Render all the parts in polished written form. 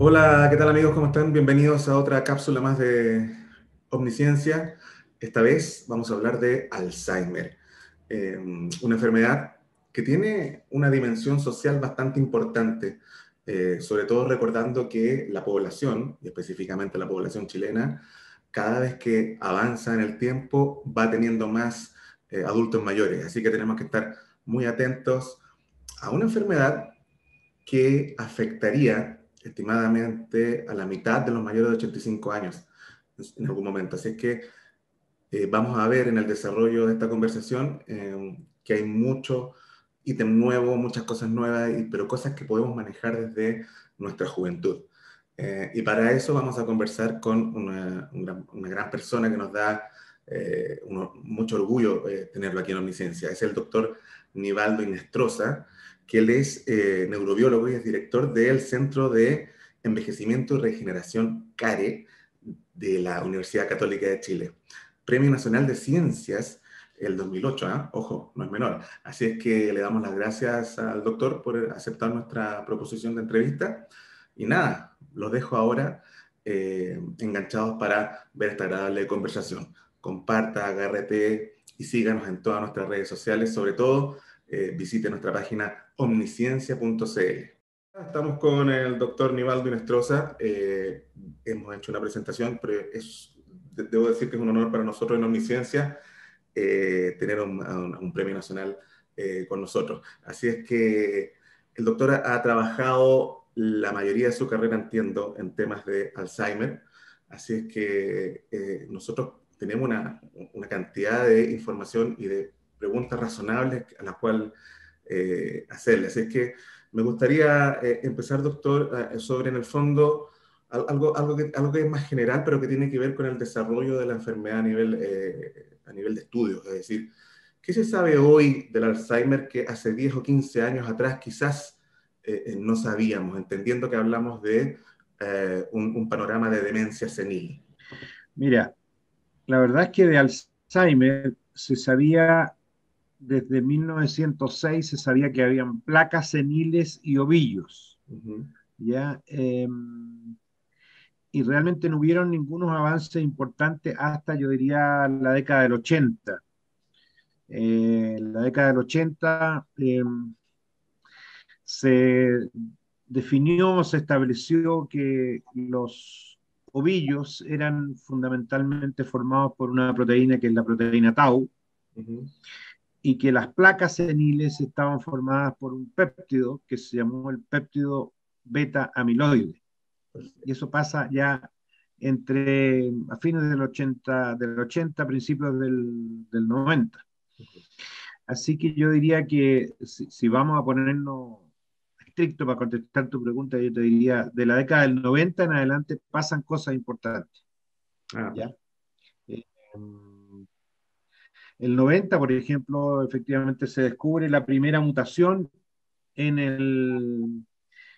Hola, ¿qué tal amigos? ¿Cómo están? Bienvenidos a otra cápsula más de Omnisciencia. Esta vez vamos a hablar de Alzheimer, una enfermedad que tiene una dimensión social bastante importante, sobre todo recordando que la población, y específicamente la población chilena, cada vez que avanza en el tiempo va teniendo más adultos mayores, así que tenemos que estar muy atentos a una enfermedad que afectaría estimadamente a la mitad de los mayores de 85 años en algún momento. Así es que vamos a ver en el desarrollo de esta conversación que hay mucho ítem nuevo, muchas cosas nuevas, pero cosas que podemos manejar desde nuestra juventud. Y para eso vamos a conversar con una gran persona que nos da mucho orgullo tenerlo aquí en Omnisciencia. Es el doctor Nivaldo Inestrosa, que él es neurobiólogo y es director del Centro de Envejecimiento y Regeneración CARE de la Universidad Católica de Chile. Premio Nacional de Ciencias el 2008, ¿eh? Ojo, no es menor. Así es que le damos las gracias al doctor por aceptar nuestra proposición de entrevista. Y nada, los dejo ahora enganchados para ver esta agradable conversación. Comparta, agárrete y síganos en todas nuestras redes sociales. Sobre todo, visite nuestra página omnisciencia.cl. Estamos con el doctor Nivaldo Inestrosa. Hemos hecho una presentación, pero debo decir que es un honor para nosotros en Omnisciencia tener un premio nacional con nosotros. Así es que el doctor ha trabajado la mayoría de su carrera, entiendo, en temas de Alzheimer. Así es que nosotros tenemos una cantidad de información y de preguntas razonables a las cuales hacerle. Así es que me gustaría empezar, doctor, sobre en el fondo algo que es más general, pero que tiene que ver con el desarrollo de la enfermedad a nivel de estudios. Es decir, ¿qué se sabe hoy del Alzheimer que hace 10 o 15 años atrás quizás no sabíamos, entendiendo que hablamos de un panorama de demencia senil? Mira, la verdad es que de Alzheimer se sabía, desde 1906 se sabía que habían placas seniles y ovillos, Ujú. ¿ya? Y realmente no hubieron ningunos avances importantes hasta, yo diría, la década del 80. En la década del 80 se definió, se estableció que los ovillos eran fundamentalmente formados por una proteína que es la proteína tau, Ujú. y que las placas seniles estaban formadas por un péptido que se llamó el péptido beta amiloide. Y Perfecto. eso pasa ya entre a fines del 80 principios del 90. Así que yo diría que si vamos a ponernos estricto para contestar tu pregunta, yo te diría, de la década del 90 en adelante pasan cosas importantes, Ah, ¿ya? Eh, el 90, por ejemplo, efectivamente se descubre la primera mutación en, en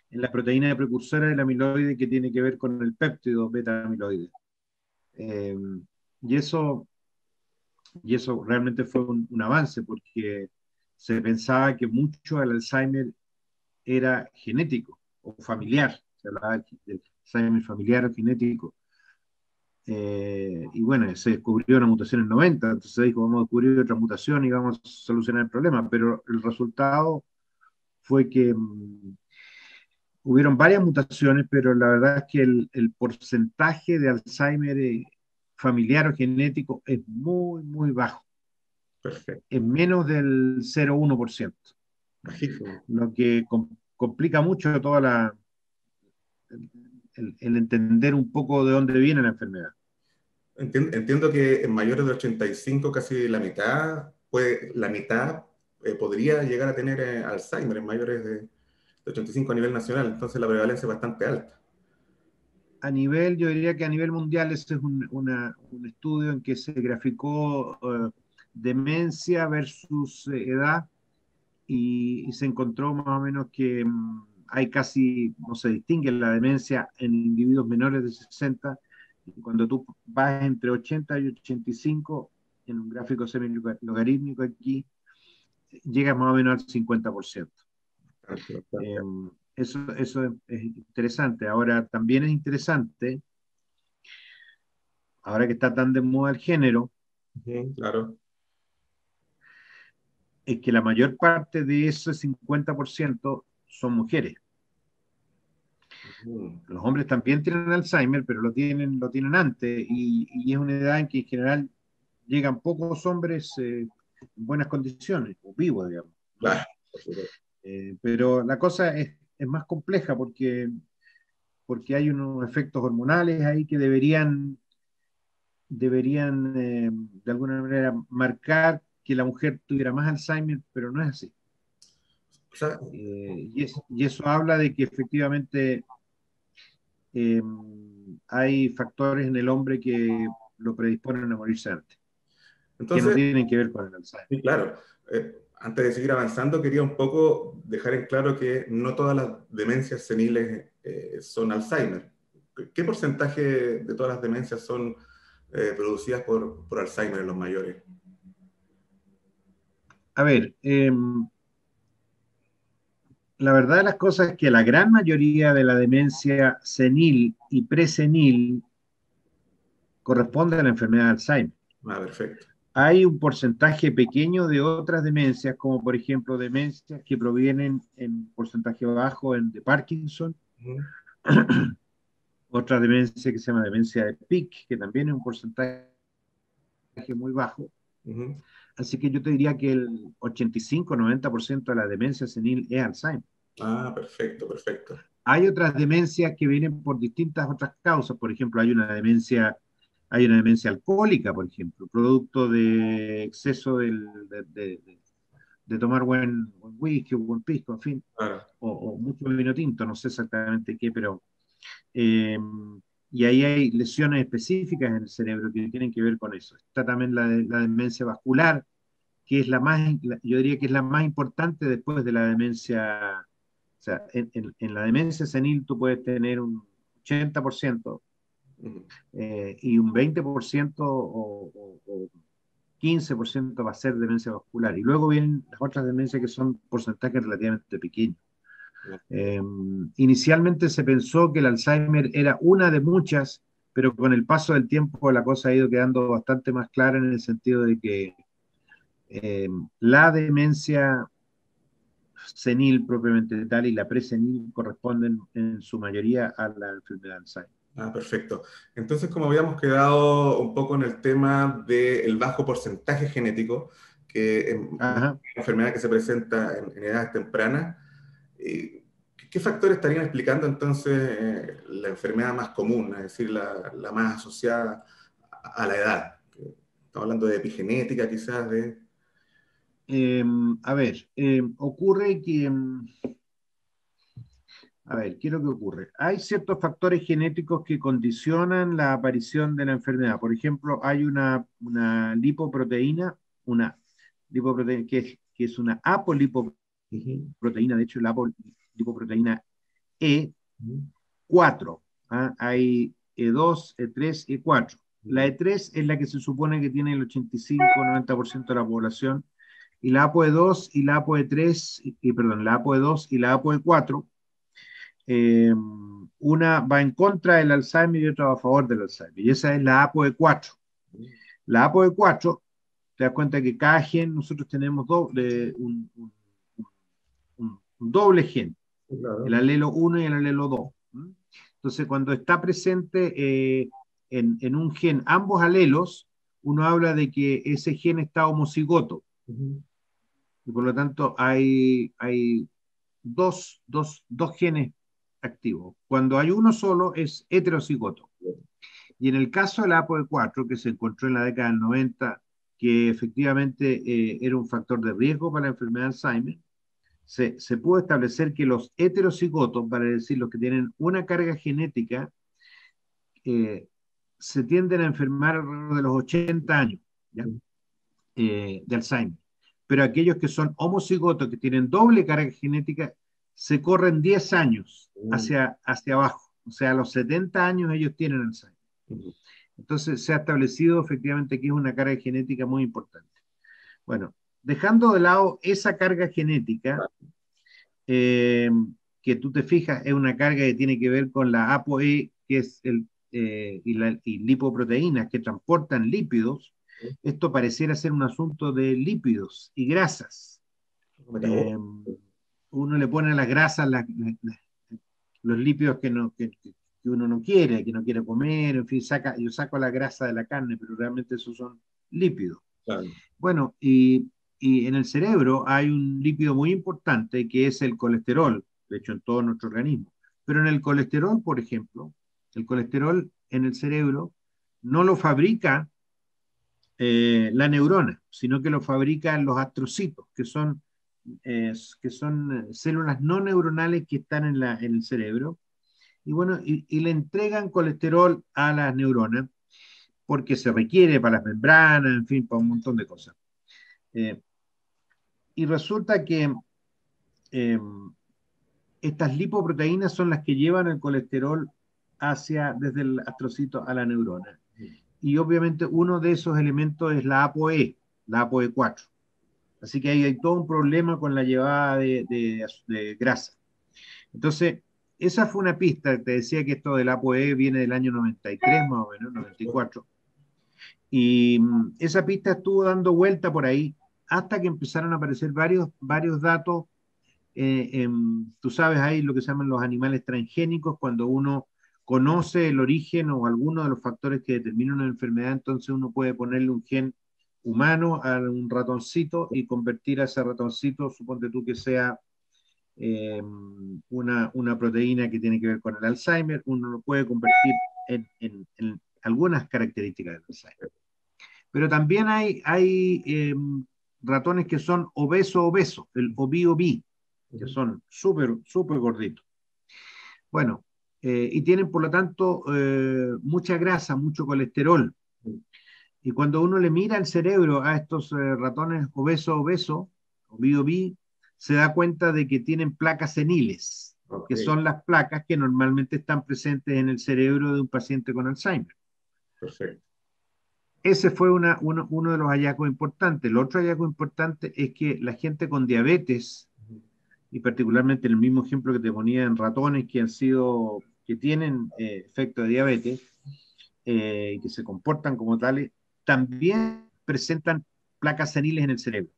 la proteína precursora del amiloide que tiene que ver con el péptido beta amiloide. Eh, y, eso, y eso realmente fue un avance porque se pensaba que mucho del Alzheimer era genético o familiar. Se hablaba del Alzheimer familiar o genético. Y bueno, se descubrió una mutación en el 90, entonces se dijo, vamos a descubrir otra mutación y vamos a solucionar el problema, pero el resultado fue que hubieron varias mutaciones, pero la verdad es que el porcentaje de Alzheimer familiar o genético es muy, muy bajo, perfecto. es menos del 0,1%, Bajísimo. lo que complica mucho toda el entender un poco de dónde viene la enfermedad. Entiendo que en mayores de 85 casi la mitad podría llegar a tener Alzheimer en mayores de 85 a nivel nacional, entonces la prevalencia es bastante alta. A nivel, yo diría que a nivel mundial, este es un estudio en que se graficó demencia versus edad y se encontró más o menos que hay casi, no se distingue la demencia en individuos menores de 60. Y cuando tú vas entre 80 y 85, en un gráfico semi-logarítmico aquí, llegas más o menos al 50%. Bastante, Eh, bastante alta. Eso es interesante. Ahora, también es interesante, ahora que está tan de moda el género, Ujú, claro. es que la mayor parte de ese 50% son mujeres. Ujú, Los hombres también tienen Alzheimer, pero lo tienen antes y es una edad en que en general llegan pocos hombres en buenas condiciones, o vivos, digamos, ¿no? claro, por supuesto. Pero la cosa es más compleja porque hay unos efectos hormonales ahí que deberían de alguna manera marcar que la mujer tuviera más Alzheimer, pero no es así. O sea, Y eso habla de que efectivamente eh, hay factores en el hombre que lo predisponen a morirse antes, que no entonces, tienen que ver con el Alzheimer. sí, claro. Antes de seguir avanzando, quería un poco dejar en claro que no todas las demencias seniles son Alzheimer. ¿Qué porcentaje de todas las demencias son producidas por Alzheimer en los mayores? A ver, la verdad de las cosas es que la gran mayoría de la demencia senil y presenil corresponde a la enfermedad de Alzheimer. Ah, perfecto. Hay un porcentaje pequeño de otras demencias, como por ejemplo demencias que provienen en porcentaje bajo de Parkinson, Ujú, otra demencia que se llama demencia de Pick, que también es un porcentaje muy bajo. ujú. Así que yo te diría que el 85-90% de la demencia senil es Alzheimer. Ah, perfecto, perfecto. Hay otras demencias que vienen por distintas otras causas. Por ejemplo, hay una demencia alcohólica, por ejemplo, producto de exceso de tomar buen whisky o buen pisco, en fin, Claro. o mucho vino tinto, no sé exactamente qué, pero eh, y ahí hay lesiones específicas en el cerebro que tienen que ver con eso. Está también la demencia vascular, que es yo diría que es la más importante después de la demencia. O sea, en la demencia senil tú puedes tener un 80% Ujú. y un 20% o 15% va a ser demencia vascular. Y luego vienen las otras demencias que son porcentajes relativamente pequeños. Eh, Inicialmente se pensó que el Alzheimer era una de muchas, pero con el paso del tiempo la cosa ha ido quedando bastante más clara en el sentido de que eh, la demencia senil propiamente tal y la presenil corresponden en su mayoría a la enfermedad de Alzheimer. Ah, perfecto. Entonces, como habíamos quedado un poco en el tema del bajo porcentaje genético, que es una Ajá. enfermedad que se presenta en edades tempranas, ¿qué factores estarían explicando entonces la enfermedad más común, es decir, la más asociada a la edad? Estamos hablando de epigenética, quizás de... A ver, ocurre que, a ver, ¿qué es lo que ocurre? Hay ciertos factores genéticos que condicionan la aparición de la enfermedad. Por ejemplo, hay una lipoproteína, una lipoproteína que es una apolipoproteína, Ujú, de hecho, la apolipoproteína ujú, E4. ¿Ah? Hay E2, E3, E4. La E3 es la que se supone que tiene el 85-90% de la población, y la ApoE2 y la ApoE3, perdón, la ApoE2 y la ApoE4, una va en contra del Alzheimer y otra va a favor del Alzheimer, y esa es la ApoE4. ujú. La ApoE4, te das cuenta que cada gen nosotros tenemos un doble gen, Sí, el claro. alelo 1 y el alelo 2. Entonces, cuando está presente en un gen ambos alelos, uno habla de que ese gen está homocigoto, Ujú. y por lo tanto hay dos genes activos. Cuando hay uno solo es heterocigoto. Y en el caso del ApoE4, que se encontró en la década del 90, que efectivamente era un factor de riesgo para la enfermedad de Alzheimer, se pudo establecer que los heterocigotos, para decir los que tienen una carga genética, eh, se tienden a enfermar alrededor de los 80 años, ¿ya? De Alzheimer. Pero aquellos que son homocigotos, que tienen doble carga genética, se corren 10 años Ujú, hacia abajo. O sea, a los 70 años ellos tienen Alzheimer. ujú. Entonces se ha establecido efectivamente que es una carga genética muy importante. Bueno, dejando de lado esa carga genética, eh, que tú te fijas es una carga que tiene que ver con la ApoE, que es y lipoproteínas que transportan lípidos. Esto pareciera ser un asunto de lípidos y grasas. Uno le pone a las grasas los lípidos que uno no quiere, que no quiere comer, en fin, yo saco la grasa de la carne, pero realmente esos son lípidos. Claro. Bueno, y en el cerebro hay un lípido muy importante que es el colesterol, de hecho en todo nuestro organismo. Pero en el colesterol, por ejemplo, el colesterol en el cerebro no lo fabrica la neurona, sino que lo fabrican los astrocitos, que son células no neuronales que están en el cerebro. Y bueno, y le entregan colesterol a las neuronas porque se requiere para las membranas, en fin, para un montón de cosas. Y resulta que eh, estas lipoproteínas son las que llevan el colesterol desde el astrocito a la neurona. Y obviamente uno de esos elementos es la ApoE, la ApoE4. Así que ahí hay todo un problema con la llevada de grasa. Entonces, esa fue una pista. Te decía que esto del ApoE viene del año 93, más o menos, 94. Y esa pista estuvo dando vuelta por ahí hasta que empezaron a aparecer varios datos. Tú sabes, hay lo que se llaman los animales transgénicos, cuando uno conoce el origen o alguno de los factores que determinan una enfermedad, entonces uno puede ponerle un gen humano a un ratoncito y convertir a ese ratoncito, suponte tú que sea una proteína que tiene que ver con el Alzheimer, uno lo puede convertir en algunas características del Alzheimer. Pero también hay ratones que son obeso-obesos, el obi-obi, que son súper, súper gorditos. Bueno, y tienen por lo tanto mucha grasa, mucho colesterol. Y cuando uno le mira el cerebro a estos ratones obeso-obeso, obi-obi, se da cuenta de que tienen placas seniles, que son las placas que normalmente están presentes en el cerebro de un paciente con Alzheimer. Perfecto. Ese fue uno de los hallazgos importantes. El otro hallazgo importante es que la gente con diabetes, y particularmente en el mismo ejemplo que te ponía en ratones que tienen efecto de diabetes, y que se comportan como tales, también presentan placas seniles en el cerebro.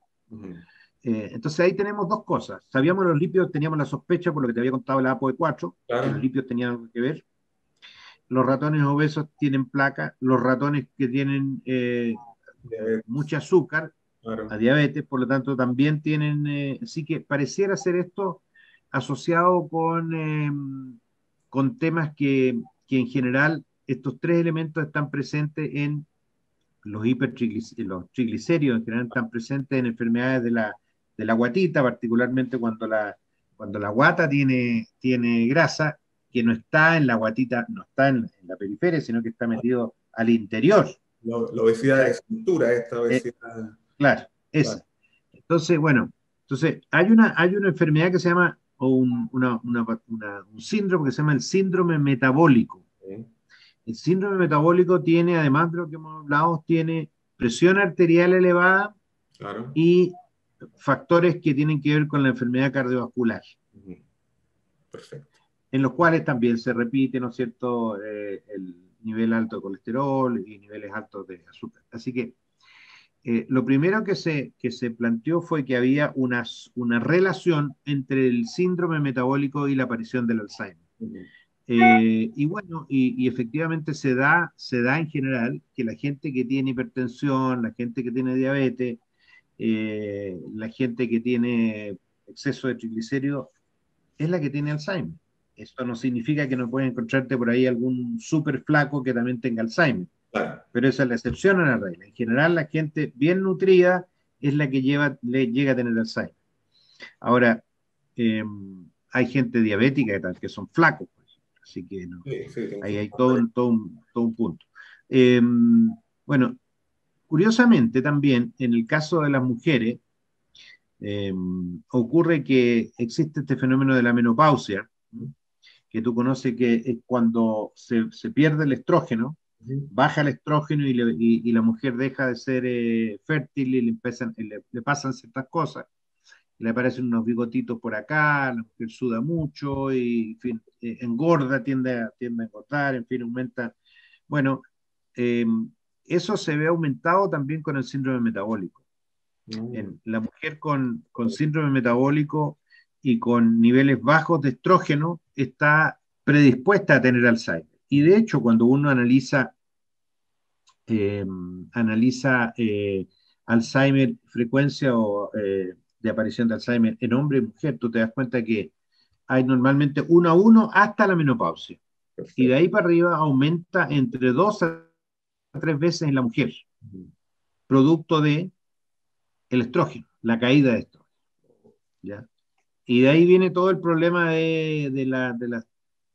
Entonces ahí tenemos dos cosas. Sabíamos los lípidos, teníamos la sospecha por lo que te había contado la ApoE4, claro, que los lípidos tenían algo que ver. Los ratones obesos tienen placa, los ratones que tienen mucho azúcar, claro, a diabetes, por lo tanto también tienen, así que pareciera ser esto asociado con temas que en general estos tres elementos están presentes en los los triglicéridos, en general están presentes en enfermedades de la guatita, particularmente cuando la guata tiene grasa, que no está en la guatita, no está en la periferia, sino que está metido al interior. La obesidad de cintura, esta obesidad. Claro, esa. Claro. Entonces, bueno, hay una enfermedad que se llama, o un síndrome que se llama el síndrome metabólico. ¿Sí? El síndrome metabólico tiene, además de lo que hemos hablado, tiene presión arterial elevada, claro, y factores que tienen que ver con la enfermedad cardiovascular. Perfecto. En los cuales también se repite, ¿no es cierto?, el nivel alto de colesterol y niveles altos de azúcar. Así que lo primero que se planteó fue que había una relación entre el síndrome metabólico y la aparición del Alzheimer. Y bueno, y efectivamente se da en general que la gente que tiene hipertensión, la gente que tiene diabetes, la gente que tiene exceso de triglicéridos, es la que tiene Alzheimer. Esto no significa que no puedas encontrarte por ahí algún súper flaco que también tenga Alzheimer. Claro. Pero esa es la excepción a la regla. En general, la gente bien nutrida es la que llega a tener Alzheimer. Ahora, hay gente diabética y tal, que son flacos, por ejemplo. Así que no, sí, ahí hay todo un punto. Bueno, curiosamente también, en el caso de las mujeres, ocurre que existe este fenómeno de la menopausia, que tú conoces, que es cuando se pierde el estrógeno, baja el estrógeno y la mujer deja de ser fértil y le pasan ciertas cosas. le aparecen unos bigotitos por acá, la mujer suda mucho y, en fin, engorda, tiende a engordar, en fin, aumenta. Bueno, eh, eso se ve aumentado también con el síndrome metabólico. Mm. En la mujer con síndrome metabólico y con niveles bajos de estrógeno está predispuesta a tener Alzheimer. Y de hecho, cuando uno eh, analiza Alzheimer, frecuencia de aparición de Alzheimer en hombre y mujer, tú te das cuenta que hay normalmente 1 a 1 hasta la menopausia. Y de Perfecto. ahí para arriba aumenta entre 2 a 3 veces en la mujer, Ujú. producto de el estrógeno, la caída de estrógeno. ¿Ya? Y de ahí viene todo el problema de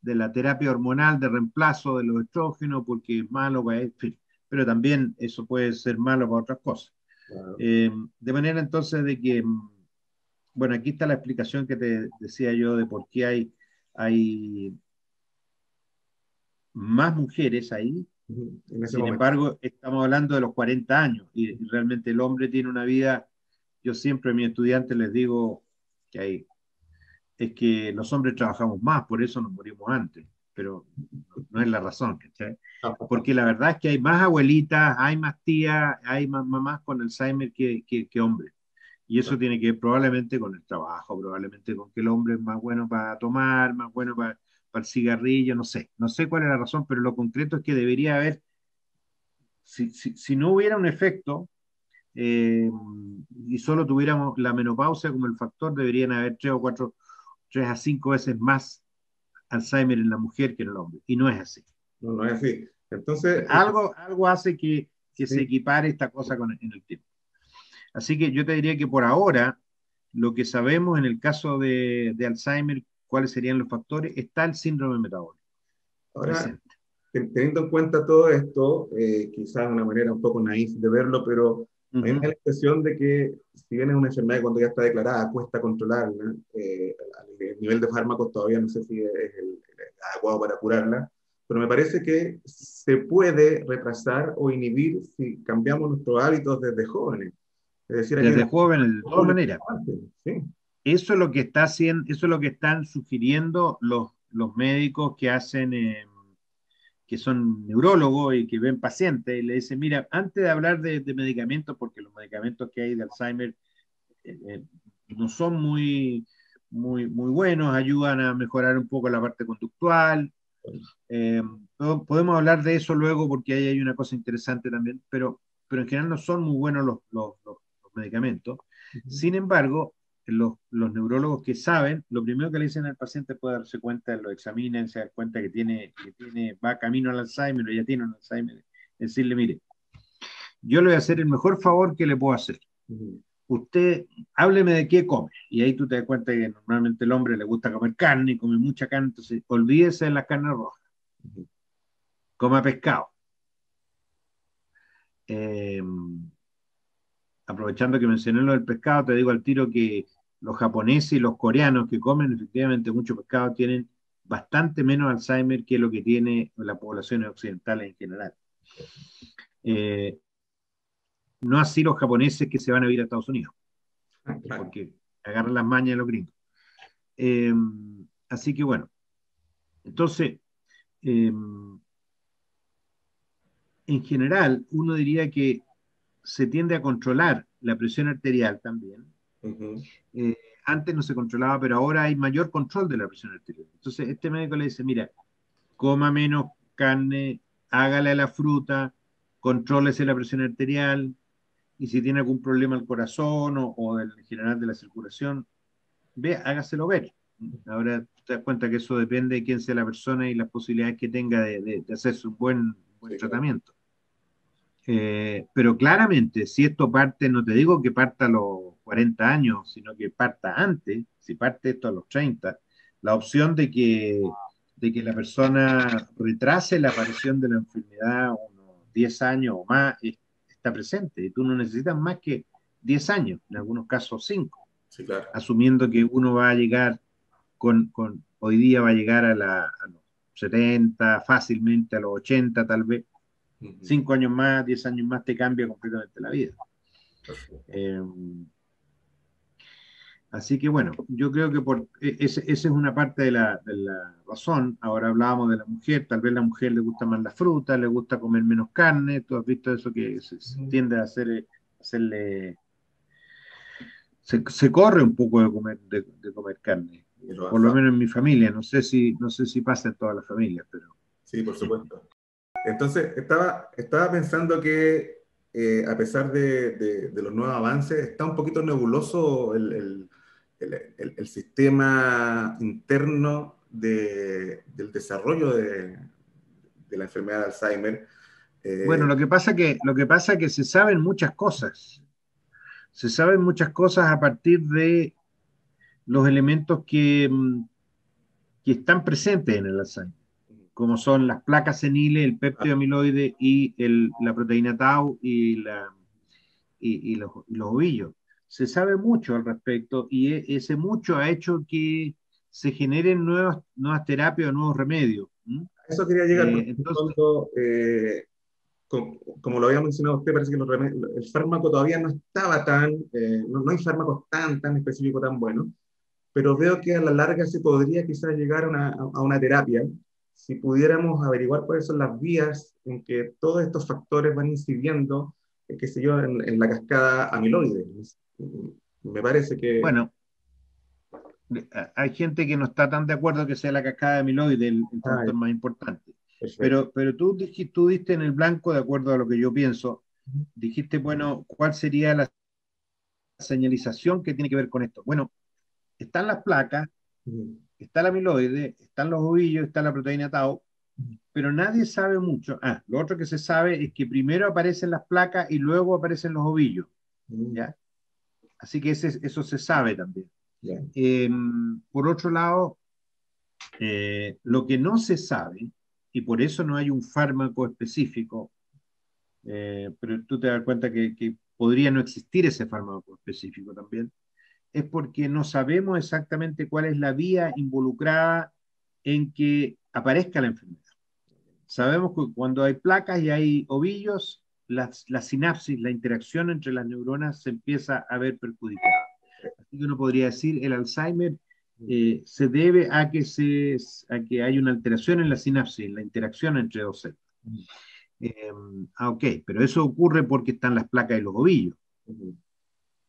la terapia hormonal, de reemplazo de los estrógenos, porque es malo para, en fin, pero también eso puede ser malo para otras cosas. Claro. De manera entonces de que, bueno, aquí está la explicación que te decía yo de por qué hay más mujeres ahí. Ujú. En ese Sin momento. embargo, estamos hablando de los 40 años y realmente el hombre tiene una vida, yo siempre a mis estudiantes les digo que es que los hombres trabajamos más, por eso nos morimos antes, pero no es la razón, ¿cachai? Porque la verdad es que hay más abuelitas, hay más tías, hay más mamás con Alzheimer que hombres. Y eso tiene que ver probablemente con el trabajo, probablemente con que el hombre es más bueno para tomar, más bueno para el cigarrillo, no sé cuál es la razón, pero lo concreto es que debería haber, si no hubiera un efecto eh, y solo tuviéramos la menopausia como el factor, deberían haber 3 a 5 veces más Alzheimer en la mujer que en el hombre. Y no es así. No, no es así. Entonces, Algo hace que se sí. equipare esta cosa en el tiempo. Así que yo te diría que por ahora, lo que sabemos en el caso de Alzheimer, cuáles serían los factores, está el síndrome metabólico Ahora, presente. teniendo en cuenta todo esto, quizás una manera un poco naif de verlo, pero a mí me da Ujú. la impresión de que si bien es una enfermedad que cuando ya está declarada cuesta controlarla, el nivel de fármacos todavía no sé si es el adecuado para curarla, pero me parece que se puede retrasar o inhibir si cambiamos nuestros hábitos desde jóvenes. Es decir, aquí en Desde jóvenes, de todas jóvenes maneras. antes, sí. Eso es lo que está haciendo, eso es lo que están sugiriendo los médicos que hacen, que son neurólogos y que ven pacientes, y le dicen, mira, antes de hablar de medicamentos, porque los medicamentos que hay de Alzheimer eh, no son muy buenos, ayudan a mejorar un poco la parte conductual. Eh, Podemos hablar de eso luego porque ahí hay una cosa interesante también, pero en general no son muy buenos los medicamentos. Ujú. Sin embargo, los neurólogos que saben, lo primero que le dicen al paciente puede darse cuenta, lo examinan, se da cuenta va camino al Alzheimer o ya tiene un Alzheimer, decirle, mire, yo le voy a hacer el mejor favor que le puedo hacer. Ujú. Usted hábleme de qué come. Y ahí tú te das cuenta que normalmente el hombre le gusta comer carne y come mucha carne, entonces olvídese de la carne roja, Ujú. coma pescado. Eh, Aprovechando que mencioné lo del pescado, te digo al tiro que los japoneses y los coreanos que comen efectivamente mucho pescado tienen bastante menos Alzheimer que lo que tiene la población occidental en general. Eh, no así los japoneses que se van a vivir a Estados Unidos, Claro. porque agarran las mañas de los gringos. Eh, Así que bueno, entonces, eh, en general, uno diría que se tiende a controlar la presión arterial también. Ujú. Eh, Antes no se controlaba, pero ahora hay mayor control de la presión arterial. Entonces, este médico le dice, mira, coma menos carne, hágale a la fruta, contrólese la presión arterial, y si tiene algún problema al corazón o en general de la circulación, ve, hágaselo ver. Ahora te das cuenta que eso depende de quién sea la persona y las posibilidades que tenga de hacerse un buen Sí, claro. tratamiento. Pero claramente, si esto parte, no te digo que parta a los 40 años, sino que parta antes, si parte esto a los 30, la opción de que la persona retrase la aparición de la enfermedad unos 10 años o más está presente. Y tú no necesitas más que 10 años, en algunos casos 5, Sí, claro. asumiendo que uno va a llegar hoy día va a llegar a los 70, fácilmente a los 80 tal vez. Ujú. 5 años más, 10 años más te cambia completamente la vida. Perfecto. Eh, Así que bueno, yo creo que esa es una parte de la razón. Ahora hablábamos de la mujer, tal vez a la mujer le gusta más la fruta, le gusta comer menos carne. Tú has visto eso que se Ujú. tiende a hacerle, se corre un poco de comer carne, Y los por lo asados. menos en mi familia. No sé si pasa en todas las familias, pero Sí, por supuesto. Entonces, estaba pensando que a pesar de los nuevos avances, está un poquito nebuloso el sistema interno del desarrollo de la enfermedad de Alzheimer. bueno, Eh, lo que pasa es que se saben muchas cosas. Se saben muchas cosas a partir de los elementos que están presentes en el Alzheimer, como son las placas seniles, el ah, péptido amiloide y la proteína tau y los ovillos. Se sabe mucho al respecto y ese mucho ha hecho que se generen nuevas terapias o nuevos remedios. ¿M? eso quería llegar, porque en el Entonces, fondo, como lo había mencionado usted, parece que el fármaco todavía no estaba no hay fármacos tan específicos, tan buenos, pero veo que a la larga se podría quizás llegar a una terapia si pudiéramos averiguar cuáles son las vías en que todos estos factores van incidiendo, qué sé yo, en la cascada amiloide. Me parece que... bueno, hay gente que no está tan de acuerdo que sea la cascada de amiloide el Ah, factor más importante. perfecto. Pero tú diste en el blanco, de acuerdo a lo que yo pienso, dijiste, bueno, ¿cuál sería la señalización que tiene que ver con esto? Bueno, están las placas, Ujú. está el amiloide, están los ovillos, está la proteína tau, pero nadie sabe mucho. Lo otro que se sabe es que primero aparecen las placas y luego aparecen los ovillos, Mm, ¿ya? Así que eso se sabe también. ya. Eh, por otro lado, lo que no se sabe, y por eso no hay un fármaco específico, pero tú te das cuenta que podría no existir ese fármaco específico también, es porque no sabemos exactamente cuál es la vía involucrada en que aparezca la enfermedad. Sabemos que cuando hay placas y hay ovillos, la sinapsis, la interacción entre las neuronas se empieza a ver perjudicada. Así que uno podría decir el Alzheimer se debe a que hay una alteración en la sinapsis, en la interacción entre dos células. Ujú. Ok, pero eso ocurre porque están las placas y los ovillos. Ujú.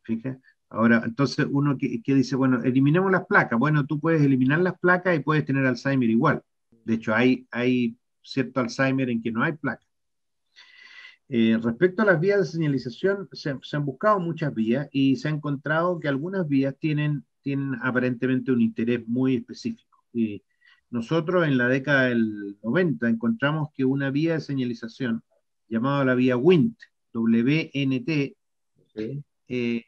Fíjate. Ahora, entonces uno que dice, bueno, eliminemos las placas. Bueno, tú puedes eliminar las placas y puedes tener Alzheimer igual. De hecho, hay cierto Alzheimer en que no hay placas. Respecto a las vías de señalización, se han buscado muchas vías y se ha encontrado que algunas vías tienen aparentemente un interés muy específico. Y nosotros en la década del 90 encontramos que una vía de señalización llamada la vía WNT, WNT, Sí. eh,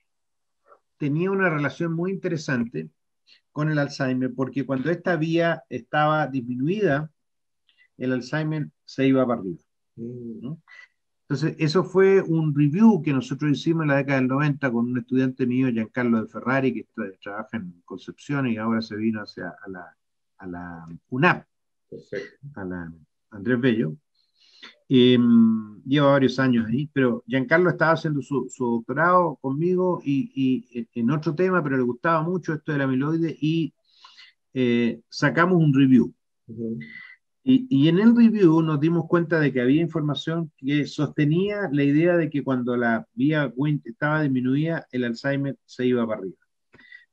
tenía una relación muy interesante con el Alzheimer, porque cuando esta vía estaba disminuida, el Alzheimer se iba para arriba, Mm, ¿no? Entonces, eso fue un review que nosotros hicimos en la década del 90 con un estudiante mío, Giancarlo de Ferrari, que trabaja en Concepción y ahora se vino a la UNAP, perfecto. a la Andrés Bello. Lleva varios años ahí, pero Giancarlo estaba haciendo su doctorado conmigo y en otro tema, pero le gustaba mucho esto del amiloide y sacamos un review. Ujú. Y en el review nos dimos cuenta de que había información que sostenía la idea de que cuando la vía Wnt estaba disminuida, el Alzheimer se iba para arriba.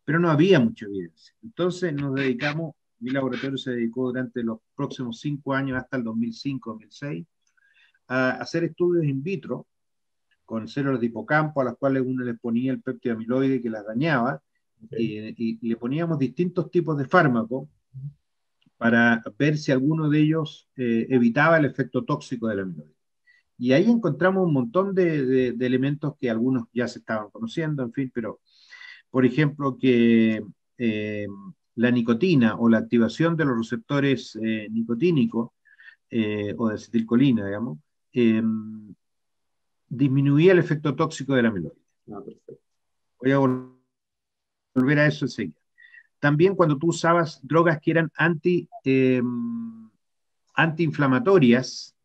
Pero no había mucha evidencia. Entonces mi laboratorio se dedicó durante los próximos 5 años, hasta el 2005-2006, a hacer estudios in vitro con células de hipocampo a las cuales uno les ponía el péptido amiloide que las dañaba Ok. y le poníamos distintos tipos de fármacos para ver si alguno de ellos evitaba el efecto tóxico del amiloide. Y ahí encontramos un montón de elementos que algunos ya se estaban conociendo, en fin, pero por ejemplo que eh, la nicotina o la activación de los receptores nicotínicos o de acetilcolina, digamos, eh, disminuía el efecto tóxico del amiloide. Ah, perfecto. Voy a volver a eso enseguida. También cuando tú usabas drogas que eran antiinflamatorias,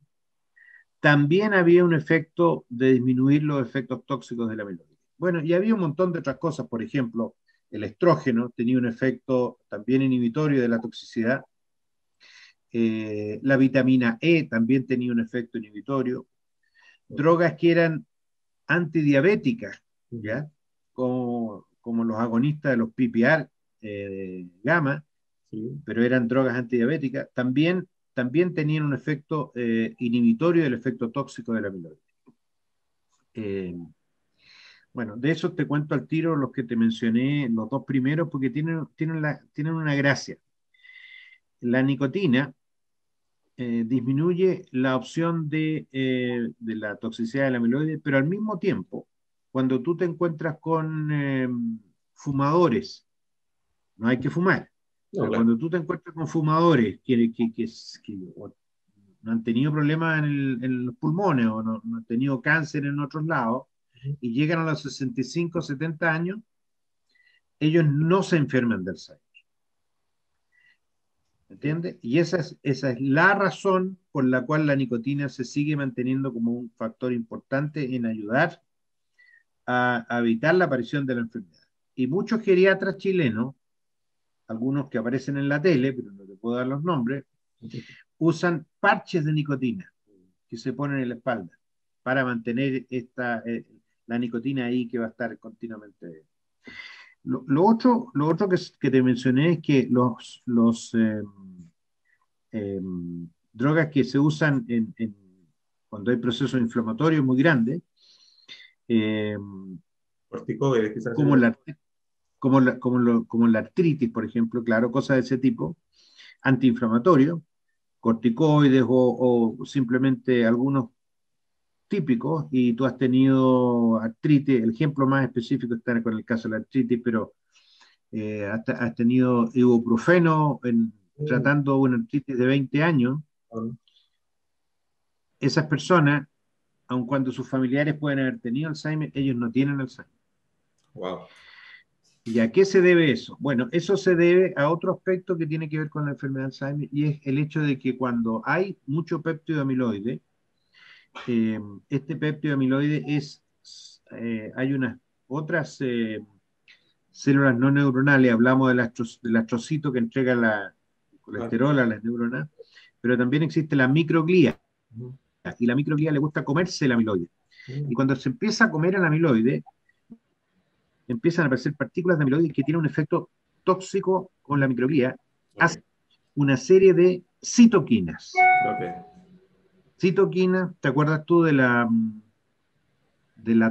también había un efecto de disminuir los efectos tóxicos de la amiloide. Bueno, y había un montón de otras cosas, por ejemplo, el estrógeno tenía un efecto también inhibitorio de la toxicidad. La vitamina E también tenía un efecto inhibitorio. Drogas que eran antidiabéticas, ¿ya? Como los agonistas de los PPAR gamma, Sí. pero eran drogas antidiabéticas, también tenían un efecto inhibitorio del efecto tóxico de la amiloide. Eh, bueno, de eso te cuento al tiro los que te mencioné, los dos primeros, porque tienen una gracia. La nicotina disminuye la opción de la toxicidad del amiloide, pero al mismo tiempo, cuando tú te encuentras con fumadores, no hay que fumar, No, pero claro. cuando tú te encuentras con fumadores que no han tenido problemas en los pulmones o no han tenido cáncer en otros lados y llegan a los 65, 70 años, ellos no se enferman de Alzheimer. ¿Entiendes? Y esa es la razón por la cual la nicotina se sigue manteniendo como un factor importante en ayudar a evitar la aparición de la enfermedad. Y muchos geriatras chilenos, algunos que aparecen en la tele, pero no te puedo dar los nombres, usan parches de nicotina que se ponen en la espalda para mantener la nicotina ahí que va a estar continuamente. Lo otro que te mencioné es que eh, drogas que se usan cuando hay procesos inflamatorios muy grandes, eh, Corticoides, quizás como sería. la artritis, por ejemplo, claro, cosas de ese tipo, antiinflamatorios, corticoides o simplemente algunos típicos, y tú has tenido artritis, el ejemplo más específico está con el caso de la artritis, pero has tenido ibuprofeno Mm, tratando una artritis de 20 años, bueno, esas personas, aun cuando sus familiares pueden haber tenido Alzheimer, ellos no tienen Alzheimer. wow. ¿Y a qué se debe eso? Bueno, eso se debe a otro aspecto que tiene que ver con la enfermedad de Alzheimer, y es el hecho de que cuando hay mucho péptido amiloide, este péptido amiloide hay unas otras células no neuronales, hablamos del astrocito que entrega el Claro. colesterol a las neuronas, pero también existe la microglía, Ujú. y la microglía le gusta comerse el amiloide. Mm, Y cuando se empieza a comer el amiloide, empiezan a aparecer partículas de amiloide que tienen un efecto tóxico con la microglía, ok, hace una serie de citoquinas. ok. Citoquinas, ¿te acuerdas tú de la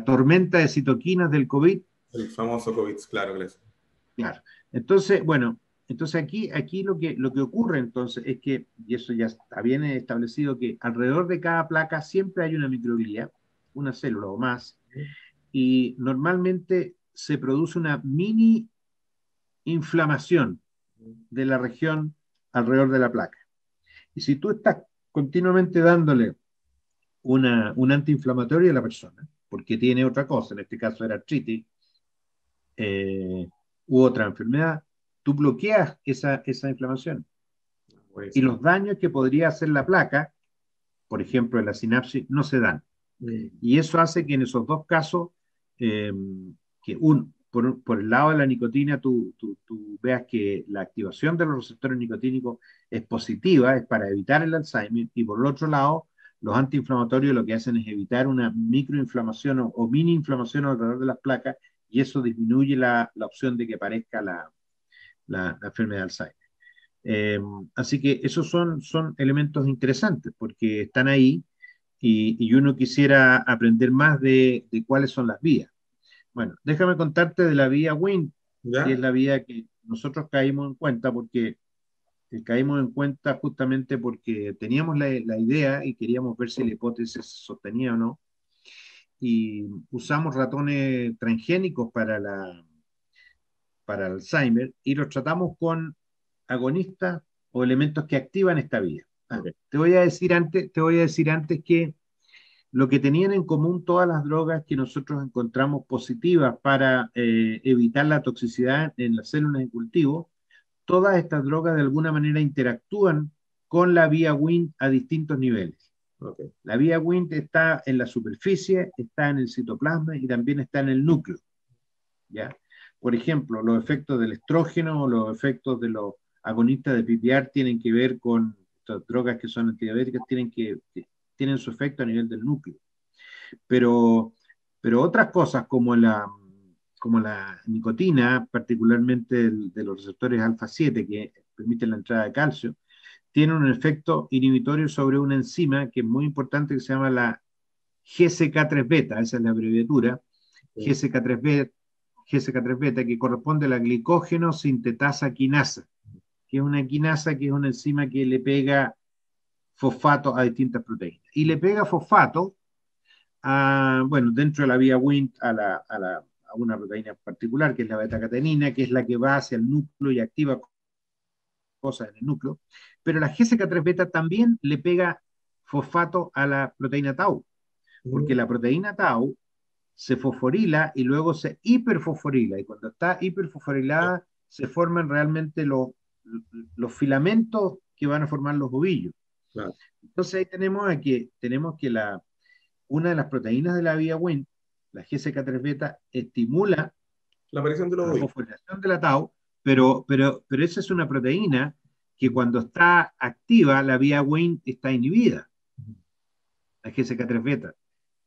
tormenta de citoquinas del COVID? El famoso COVID, claro, claro. Claro. Entonces, bueno, entonces aquí lo que ocurre entonces es que, y eso ya está bien establecido, que alrededor de cada placa siempre hay una microglía, una célula o más, y normalmente se produce una mini inflamación de la región alrededor de la placa. Y si tú estás continuamente dándole un antiinflamatorio a la persona, porque tiene otra cosa, en este caso era artritis, eh, u otra enfermedad, tú bloqueas esa inflamación. Y Buenísimo. los daños que podría hacer la placa, por ejemplo, en la sinapsis, no se dan. Mm, Y eso hace que en esos dos casos, eh, por el lado de la nicotina, tú veas que la activación de los receptores nicotínicos es positiva, es para evitar el Alzheimer, y por el otro lado, los antiinflamatorios lo que hacen es evitar una microinflamación o mini inflamación alrededor de las placas, y eso disminuye la opción de que aparezca la enfermedad de Alzheimer. Eh, Así que esos son elementos interesantes porque están ahí, y uno quisiera aprender más de cuáles son las vías. Bueno, déjame contarte de la vía WIND, que es ¿ya? la vía que nosotros caímos en cuenta porque caímos en cuenta justamente porque teníamos la idea y queríamos ver si la hipótesis se sostenía o no, y usamos ratones transgénicos para Alzheimer y los tratamos con agonistas o elementos que activan esta vía. Ok. Te voy a decir antes que lo que tenían en común todas las drogas que nosotros encontramos positivas para evitar la toxicidad en las células de cultivo, todas estas drogas de alguna manera interactúan con la vía Wnt a distintos niveles. Ok. La vía Wnt está en la superficie, está en el citoplasma y también está en el núcleo, ¿ya? Por ejemplo, los efectos del estrógeno o los efectos de los agonistas de PPAR tienen que ver con estas drogas que son antidiabéticas, tienen su efecto a nivel del núcleo. Pero, pero otras cosas como la nicotina, particularmente de los receptores alfa 7 que permiten la entrada de calcio, tienen un efecto inhibitorio sobre una enzima que es muy importante que se llama la GSK3 beta, esa es la abreviatura, GSK3 beta, GSK3 beta, que corresponde a la glicógeno sintetasa quinasa, que es una quinasa que es una enzima que le pega fosfato a distintas proteínas. Y le pega fosfato bueno, dentro de la vía Wnt a una proteína particular, que es la beta-catenina, que es la que va hacia el núcleo y activa cosas en el núcleo, pero la GSK3 beta también le pega fosfato a la proteína tau, porque la proteína tau se fosforila y luego se hiperfosforila, y cuando está hiperfosforilada se forman realmente los filamentos que van a formar los ovillos. Claro. Entonces ahí tenemos que una de las proteínas de la vía Wnt, la GSK3 beta, estimula La aparición de los la ovillos. fosforilación de la tau, pero esa es una proteína que cuando está activa, la vía Wnt está inhibida, la GSK3 beta.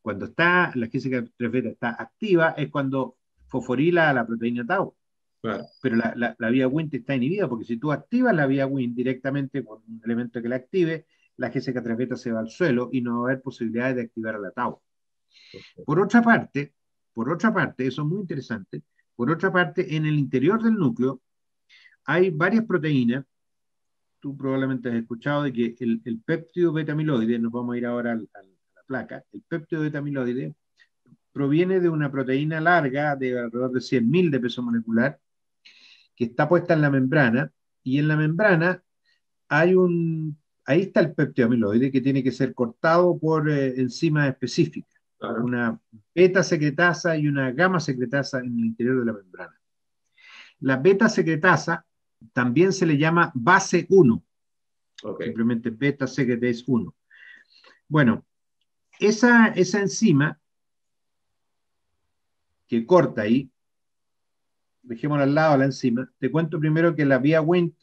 Cuando está la GSK3 beta está activa es cuando fosforila a la proteína tau. Claro. Pero la vía Wnt está inhibida, porque si tú activas la vía Wnt directamente con un elemento que la active, la GSK3 beta se va al suelo y no va a haber posibilidades de activar a la tau. Por otra parte, eso es muy interesante, por otra parte, en el interior del núcleo hay varias proteínas. Tú probablemente has escuchado de que el péptido beta-amiloide, nos vamos a ir ahora a la placa, el péptido beta-amiloide proviene de una proteína larga de alrededor de 100.000 de peso molecular, que está puesta en la membrana, y en la membrana ahí está el péptido amiloide que tiene que ser cortado por enzimas específicas, Claro. una beta secretasa y una gamma secretasa en el interior de la membrana. La beta secretasa también se le llama base 1, simplemente beta secretase 1. Bueno, esa enzima que corta ahí, dejémosla al lado la enzima, te cuento primero que la vía Wnt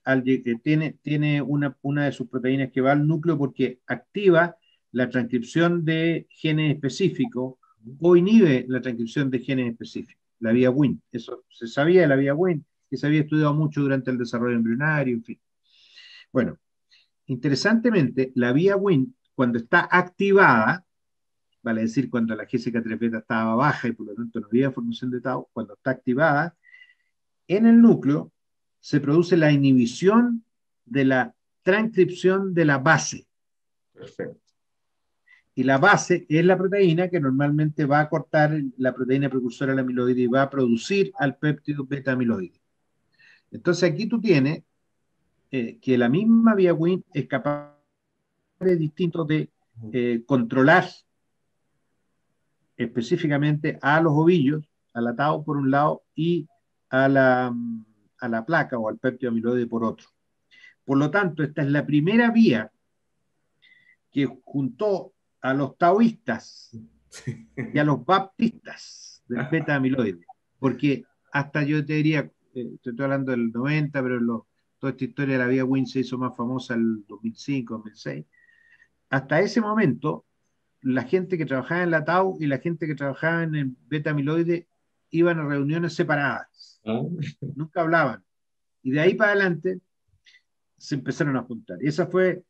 tiene una de sus proteínas que va al núcleo porque activa la transcripción de genes específicos o inhibe la transcripción de genes específicos, la vía Wnt. Eso se sabía de la vía Wnt, que se había estudiado mucho durante el desarrollo embrionario, en fin. Bueno, interesantemente, la vía Wnt, cuando está activada, vale decir, cuando la GSK3 beta estaba baja y por lo tanto no había formación de tau, cuando está activada, en el núcleo se produce la inhibición de la transcripción de la base. Perfecto. Y la base es la proteína que normalmente va a cortar la proteína precursora del amiloide y va a producir al péptido beta-amiloide. Entonces aquí tú tienes que la misma vía Wnt es capaz de distintos de controlar específicamente a los ovillos, a la tau por un lado y a la placa o al péptido amiloide por otro. Por lo tanto, esta es la primera vía que juntó a los taoístas y a los baptistas del beta amiloide, porque hasta yo te diría, estoy hablando del 90, pero toda esta historia de la vía Wnt se hizo más famosa en el 2005, 2006. Hasta ese momento, la gente que trabajaba en la tau y la gente que trabajaba en el beta amiloide iban a reuniones separadas, nunca hablaban. Y de ahí para adelante se empezaron a juntar. Esa fue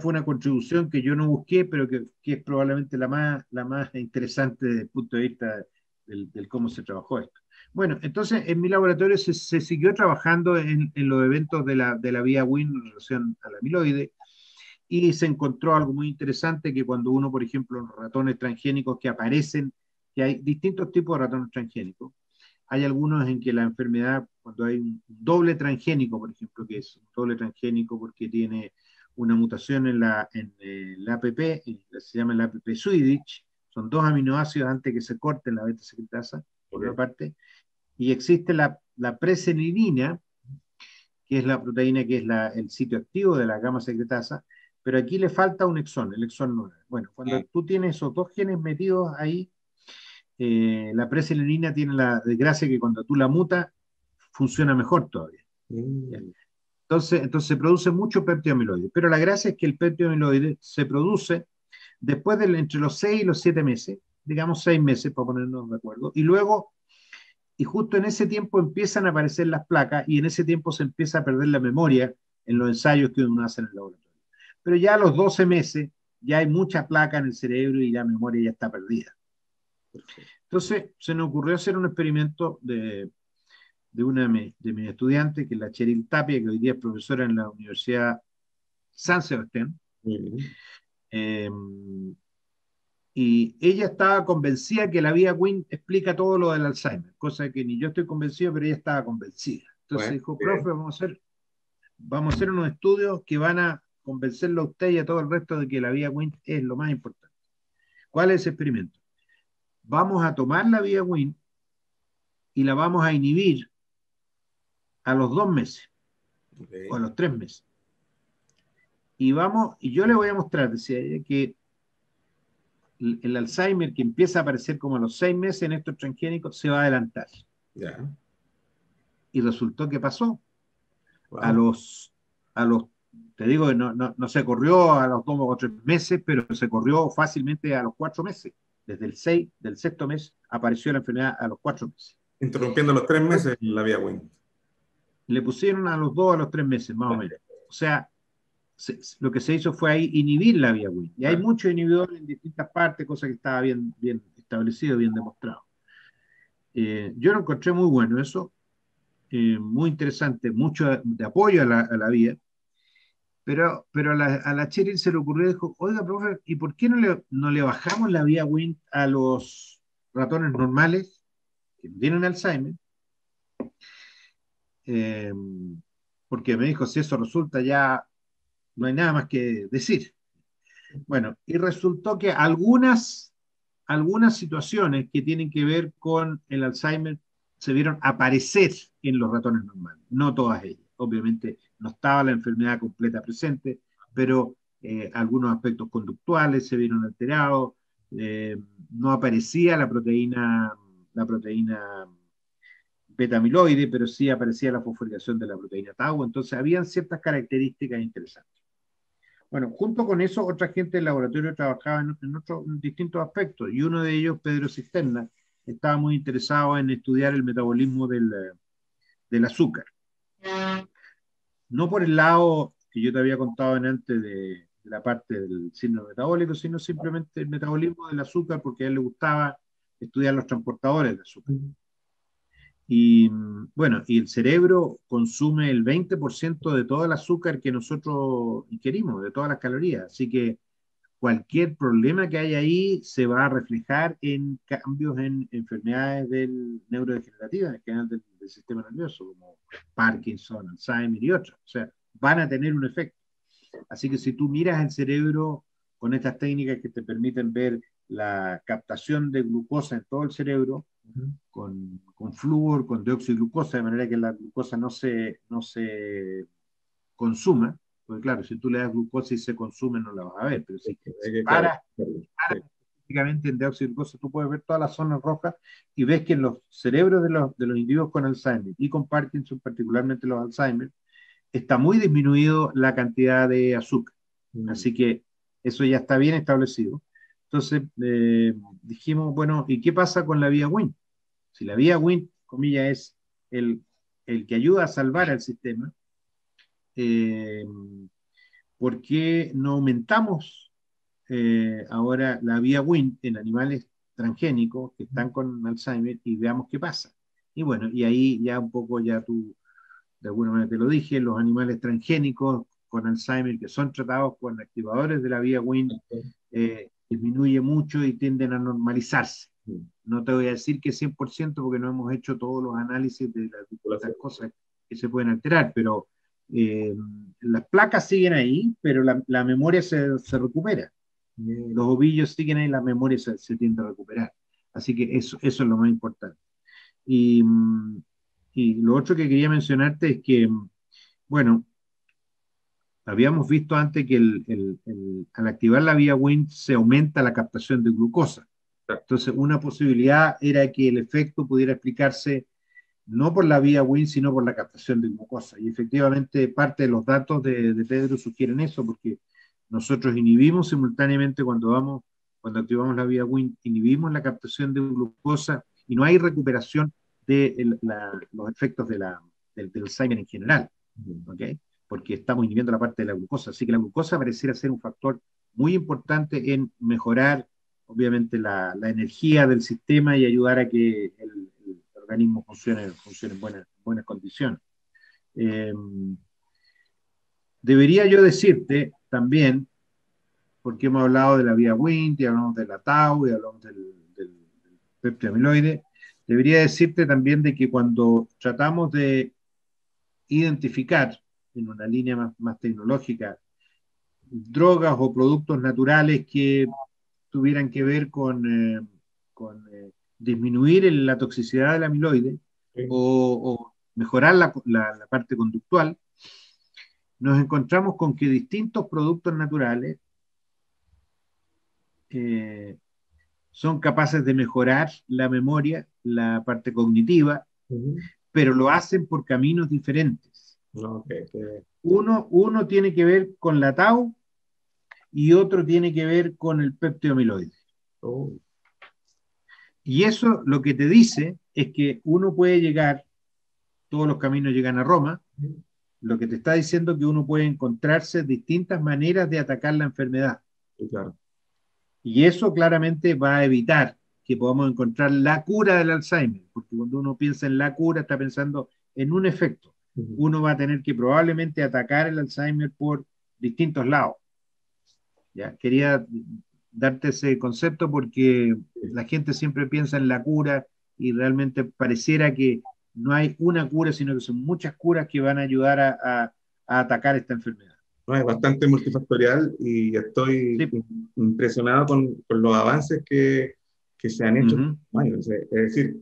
una contribución que yo no busqué, pero que es probablemente la más interesante desde el punto de vista del cómo se trabajó esto. Bueno, entonces en mi laboratorio se siguió trabajando en los eventos de la vía Wnt en relación al amiloide, y se encontró algo muy interesante, que cuando uno, por ejemplo, en ratones transgénicos que aparecen, que hay distintos tipos de ratones transgénicos, hay algunos en que la enfermedad, cuando hay un doble transgénico, por ejemplo, que es un doble transgénico porque tiene una mutación en el APP, se llama el APP Swedish, son dos aminoácidos antes que se corten la beta secretasa, por una parte, y existe la presenilina, que es la proteína que es el sitio activo de la gamma secretasa, pero aquí le falta un exón, el exón 9. Bueno, cuando tú tienes esos dos genes metidos ahí, la preselenina tiene la desgracia que cuando tú la mutas, funciona mejor todavía. ¿Ya? Mm. Entonces se produce mucho péptido amiloide, pero la gracia es que el péptido amiloide se produce después entre los 6 y los 7 meses, digamos 6 meses para ponernos de acuerdo, y luego, y justo en ese tiempo empiezan a aparecer las placas y en ese tiempo se empieza a perder la memoria en los ensayos que uno hace en el laboratorio. Pero ya a los 12 meses ya hay mucha placa en el cerebro y la memoria ya está perdida. Entonces se nos ocurrió hacer un experimento de una de mis estudiantes, que es la Cheryl Tapia, que hoy día es profesora en la Universidad San Sebastián. Mm. Eh, y ella estaba convencida que la vía Wnt explica todo lo del Alzheimer, cosa que ni yo estoy convencido, pero ella estaba convencida. Entonces Bueno, dijo, profe, bien. vamos a hacer unos estudios que van a convencerlo a usted y a todo el resto de que la vía Wnt es lo más importante. ¿Cuál es ese experimento? Vamos a tomar la vía Wnt y la vamos a inhibir a los 2 meses o a Okay. los 3 meses. Y yo le voy a mostrar, decía ella, que el Alzheimer que empieza a aparecer como a los 6 meses en estos transgénicos se va a adelantar. Ya. Y resultó que pasó. A Wow. los, a los te digo, no se corrió a los 2 o 3 meses, pero se corrió fácilmente a los 4 meses. Desde del sexto mes apareció la enfermedad a los 4 meses. Interrumpiendo los 3 meses la vía Win. Le pusieron a los 2 a los 3 meses, más o menos. O sea, lo que se hizo fue ahí inhibir la vía Wnt. Y hay Claro. muchos inhibidores en distintas partes, cosa que estaba bien establecido, bien demostrado. Yo lo encontré muy bueno eso, muy interesante, mucho de apoyo a la vía, pero a la Cheryl se le ocurrió, dijo, oiga, profe, ¿y por qué no le bajamos la vía Wnt a los ratones normales que tienen Alzheimer? Eh, Porque me dijo, si eso resulta ya no hay nada más que decir. Bueno, y resultó que algunas situaciones que tienen que ver con el Alzheimer se vieron aparecer en los ratones normales, no todas ellas. Obviamente no estaba la enfermedad completa presente, pero algunos aspectos conductuales se vieron alterados, eh, no aparecía la proteína beta amiloide, pero sí aparecía la fosforilación de la proteína tau, entonces habían ciertas características interesantes. Bueno, junto con eso, otra gente del laboratorio trabajaba en distintos aspectos, y uno de ellos, Pedro Cisterna, estaba muy interesado en estudiar el metabolismo del azúcar. No por el lado que yo te había contado antes de la parte del síndrome metabólico, sino simplemente el metabolismo del azúcar, porque a él le gustaba estudiar los transportadores de azúcar. Y bueno, y el cerebro consume el 20% de todo el azúcar que nosotros ingerimos, de todas las calorías. Así que cualquier problema que haya ahí se va a reflejar en cambios en enfermedades neurodegenerativas, en general del sistema nervioso, como Parkinson, Alzheimer y otras. O sea, van a tener un efecto. Así que si tú miras el cerebro con estas técnicas que te permiten ver la captación de glucosa en todo el cerebro, con flúor, con dióxido de glucosa, de manera que la glucosa no se consuma, porque claro, si tú le das glucosa y se consume no la vas a ver, pero si Claro. paras Sí. específicamente en dióxido de glucosa, tú puedes ver todas las zonas rojas y ves que en los cerebros de los individuos con Alzheimer y con Parkinson, particularmente los Alzheimer, está muy disminuido la cantidad de azúcar. Mm. Así que eso ya está bien establecido. Entonces dijimos, bueno, ¿y qué pasa con la vía Wnt? Si la vía Wnt, comillas, es el que ayuda a salvar al sistema, eh, ¿por qué no aumentamos ahora la vía Wnt en animales transgénicos que están con Alzheimer y veamos qué pasa? Y bueno, y ahí ya un poco ya tú, de alguna manera te lo dije, los animales transgénicos con Alzheimer que son tratados con activadores de la vía Wnt disminuye mucho y tienden a normalizarse. No te voy a decir que 100% porque no hemos hecho todos los análisis de las distintas cosas que se pueden alterar, pero eh, las placas siguen ahí, pero la memoria se recupera. Los ovillos siguen ahí, la memoria se tiende a recuperar. Así que eso es lo más importante. Y, y lo otro que quería mencionarte es que, bueno, habíamos visto antes que al activar la vía Wnt se aumenta la captación de glucosa. Entonces, una posibilidad era que el efecto pudiera explicarse no por la vía WIN, sino por la captación de glucosa. Y efectivamente parte de los datos de Pedro sugieren eso, porque nosotros inhibimos simultáneamente cuando activamos la vía WIN, inhibimos la captación de glucosa y no hay recuperación de los efectos del Alzheimer en general, ¿ok? Porque estamos inhibiendo la parte de la glucosa. Así que la glucosa pareciera ser un factor muy importante en mejorar, obviamente, la energía del sistema y ayudar a que el organismo funcione en buenas condiciones. Eh, Debería yo decirte también, porque hemos hablado de la vía Wnt, y hablamos de la tau, y hablamos del péptido amiloide, debería decirte también de que cuando tratamos de identificar en una línea más tecnológica drogas o productos naturales que tuvieran que ver con disminuir la toxicidad del amiloide Sí. o mejorar la parte conductual, nos encontramos con que distintos productos naturales eh, son capaces de mejorar la memoria, la parte cognitiva, Ujú. pero lo hacen por caminos diferentes. No, Uno tiene que ver con la tau y otro tiene que ver con el péptido amiloide. oh, Y eso lo que te dice es que uno puede llegar, todos los caminos llegan a Roma, lo que te está diciendo es que uno puede encontrarse distintas maneras de atacar la enfermedad. sí, claro. Y eso claramente va a evitar que podamos encontrar la cura del Alzheimer, porque cuando uno piensa en la cura está pensando en un efecto. Ujú. Uno va a tener que probablemente atacar el Alzheimer por distintos lados. ¿Ya? Quería darte ese concepto porque Sí. la gente siempre piensa en la cura y realmente pareciera que no hay una cura, sino que son muchas curas que van a ayudar a atacar esta enfermedad. No, es bastante multifactorial y estoy Sí. impresionado con los avances que se han hecho. Ujú. Bueno, es decir,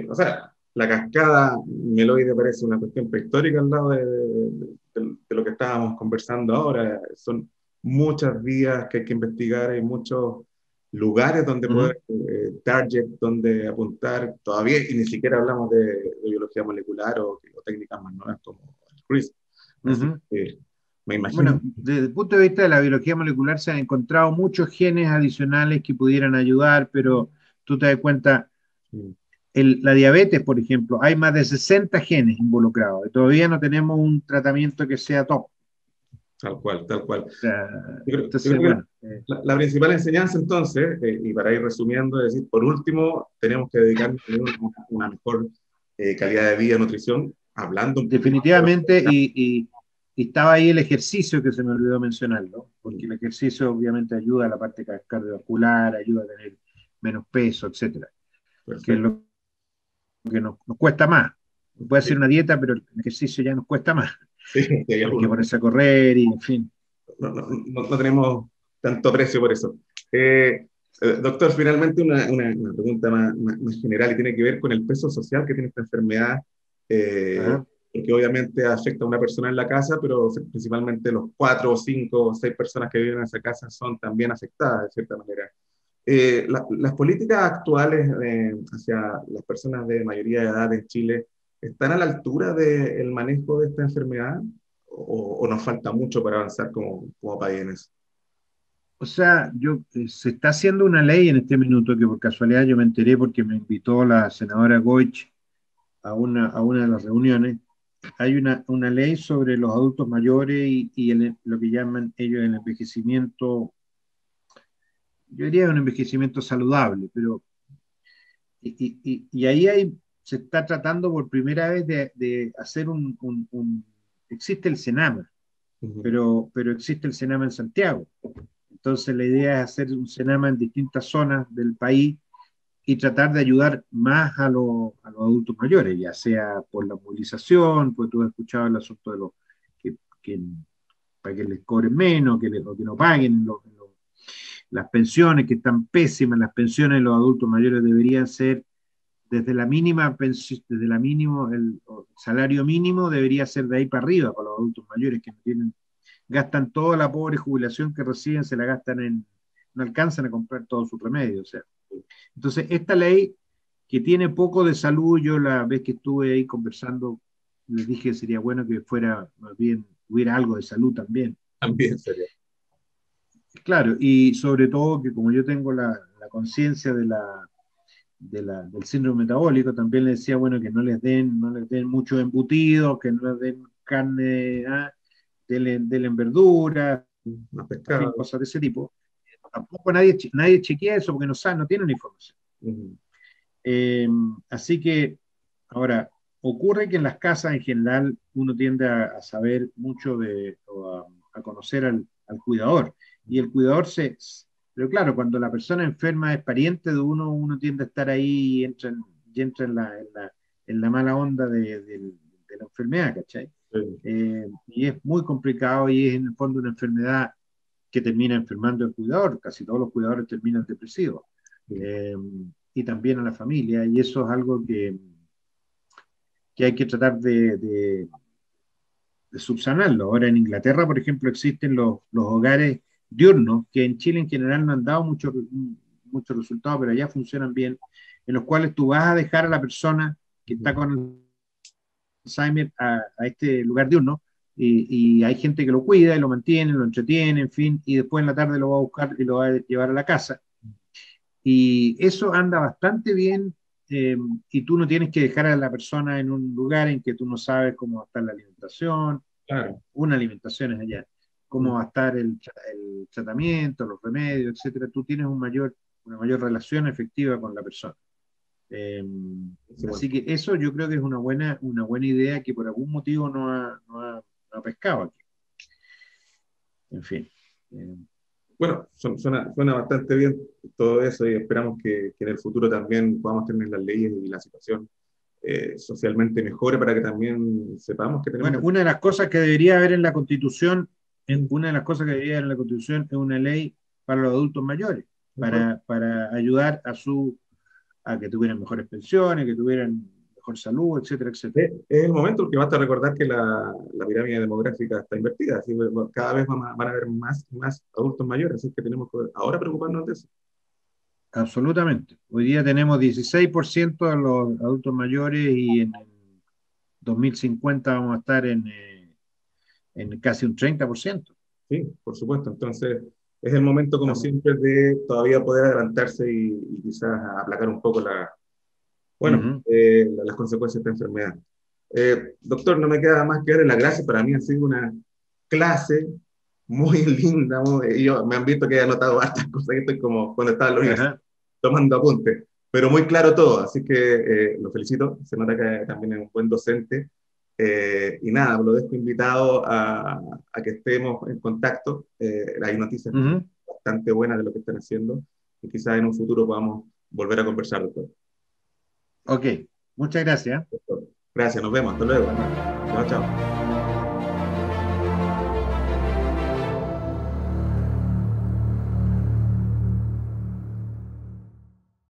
o sea, la cascada meloide parece una cuestión prehistórica al lado de lo que estábamos conversando ahora. Son muchas vías que hay que investigar, hay muchos lugares donde Ujú. poder, target, donde apuntar todavía, y ni siquiera hablamos de biología molecular o técnicas más nuevas como el CRISPR. Así Ujú. que me imagino. Bueno, desde el punto de vista de la biología molecular se han encontrado muchos genes adicionales que pudieran ayudar, pero tú te das cuenta, Sí, la diabetes, por ejemplo, hay más de 60 genes involucrados y todavía no tenemos un tratamiento que sea top. O tal cual, tal cual. sea, Yo entonces, creo que bueno, la principal enseñanza entonces, y para ir resumiendo, es decir, por último, tenemos que dedicarnos a tener una mejor calidad de vida, nutrición, hablando un poquito de lo definitivamente, y estaba ahí el ejercicio que se me olvidó mencionarlo, porque el ejercicio obviamente ayuda a la parte cardiovascular, ayuda a tener menos peso, etcétera, que es perfecto. lo que nos cuesta más. Puede Sí, ser una dieta, pero el ejercicio ya nos cuesta más. sí, sí, hay Hay que algunos que ponerse a correr y, en fin. no tenemos tanto aprecio por eso. Doctor, finalmente una pregunta más general y tiene que ver con el peso social que tiene esta enfermedad, eh, Ajá. porque obviamente afecta a una persona en la casa, pero principalmente los 4 o 5 o 6 personas que viven en esa casa son también afectadas de cierta manera. Las políticas actuales hacia las personas de mayoría de edad en Chile están a la altura del manejo de esta enfermedad o nos falta mucho para avanzar como país en eso. O sea, se está haciendo una ley en este minuto que por casualidad yo me enteré porque me invitó la senadora Goich a una de las reuniones. Hay una ley sobre los adultos mayores y lo que llaman ellos el envejecimiento, yo diría un envejecimiento saludable, pero y ahí se está tratando por primera vez de hacer existe el Senama, Ujú. pero existe el Senama en Santiago. Entonces la idea es hacer un Senama en distintas zonas del país y tratar de ayudar más a los adultos mayores, ya sea por la movilización, pues tú has escuchado el asunto de los que para que les cobren menos, o que no paguen las pensiones, que están pésimas, las pensiones de los adultos mayores deberían ser desde la mínima pensión, desde la mínimo, el salario mínimo debería ser de ahí para arriba para los adultos mayores que no tienen, gastan toda la pobre jubilación que reciben, se la gastan no alcanzan a comprar todos sus remedios. O sea. Entonces, esta ley que tiene poco de salud. Yo la vez que estuve ahí conversando, les dije que sería bueno que fuera, más bien, hubiera algo de salud también. También sería. Claro, y sobre todo que como yo tengo la conciencia del síndrome metabólico, también le decía, bueno, que no les den mucho embutido, que no les den carne, denle en verdura, Más en fin, pescado. cosas de ese tipo. Tampoco nadie chequea eso porque no sabe, no tienen información. Ujú. Eh, Así que, ahora, ocurre que en las casas en general uno tiende a saber mucho o a conocer al cuidador. Y el cuidador Pero claro, cuando la persona enferma es pariente de uno, uno tiende a estar ahí y entra en la mala onda de la enfermedad, ¿cachai? Sí, Y es muy complicado y es en el fondo una enfermedad que termina enfermando al cuidador. Casi todos los cuidadores terminan depresivos. sí. Eh, y también a la familia, y eso es algo que hay que tratar de subsanarlo. Ahora en Inglaterra, por ejemplo, existen los hogares diurnos, que en Chile en general no han dado mucho resultado, pero allá funcionan bien, en los cuales tú vas a dejar a la persona que está con Alzheimer a este lugar diurno, y hay gente que lo cuida y lo mantiene, lo entretiene, en fin, y después en la tarde lo va a buscar y lo va a llevar a la casa. Y eso anda bastante bien, y tú no tienes que dejar a la persona en un lugar en que tú no sabes cómo va a estar la alimentación, Claro. una alimentación es allá, cómo va a estar el tratamiento, los remedios, etcétera. Tú tienes una mayor relación efectiva con la persona. Eh, Sí, bueno. Así que eso yo creo que es una buena idea que por algún motivo no ha pescado aquí. En fin. Eh, Bueno, suena bastante bien todo eso y esperamos que en el futuro también podamos tener las leyes y la situación socialmente mejore para que también sepamos que tenemos Bueno, que... una de las cosas que debería haber en la Constitución, Mm, una de las cosas que debería haber en la Constitución es una ley para los adultos mayores, mejor. para ayudar a que tuvieran mejores pensiones, que tuvieran mejor salud, etcétera, etcétera. Es el momento en que basta recordar que la pirámide demográfica está invertida, así que bueno, cada vez van a haber más adultos mayores, así que tenemos que ahora preocuparnos de eso. Absolutamente. Hoy día tenemos 16% de los adultos mayores y en 2050 vamos a estar en casi un 30%. Sí, por supuesto. Entonces, es el momento, como Estamos, siempre, de todavía poder adelantarse y quizás aplacar un poco bueno, Ujú. las consecuencias de esta enfermedad. Doctor, no me queda más que darle las gracias. Para mí ha sido una clase muy linda. Me han visto que he anotado hartas cosas que estoy como cuando estaba en la universidad Ajá. tomando apuntes, pero muy claro todo. Así que lo felicito. Se nota que también es un buen docente. Y nada, lo dejo invitado a que estemos en contacto. Hay noticias Ujú. bastante buenas de lo que están haciendo y quizás en un futuro podamos volver a conversar, doctor. Ok, muchas gracias. Gracias, nos vemos. Hasta luego, hermano. Chao, chao.